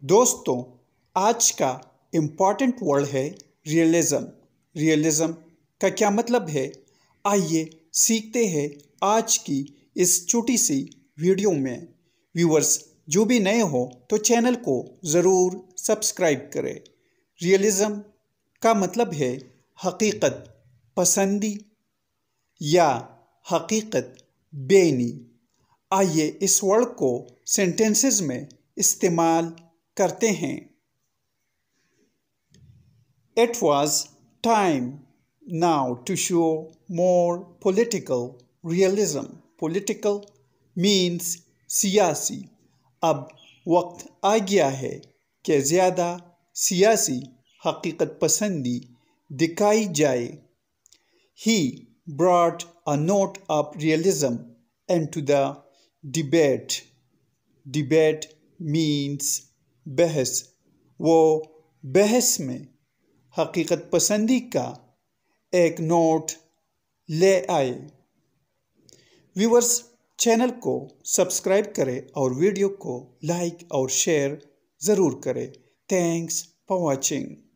دوستوں، آج کا امپورٹنٹ ورڈ ہے ریئلزم۔ ریئلزم کا کیا مطلب ہے؟ آئیے سیکھتے ہیں آج کی اس چھوٹی سی ویڈیو میں۔ ویورز جو بھی نئے ہو تو چینل کو ضرور سبسکرائب کریں۔ ریئلزم کا مطلب ہے حقیقت پسندی یا حقیقت بینی۔ آئیے اس ورڈ کو سینٹینسز میں استعمال کرتے ہیں۔ It was time now to show more political realism. Political means سیاسی۔ اب وقت آ گیا ہے کہ زیادہ سیاسی حقیقت پسندی دکھائی جائے۔ He brought a note of realism into the debate. Debate means بحث۔ وہ بحث میں حقیقت پسندی کا ایک نوٹ لے آئے۔ ویورز چینل کو سبسکرائب کریں اور ویڈیو کو لائک اور شیئر ضرور کریں۔ Thanks for watching.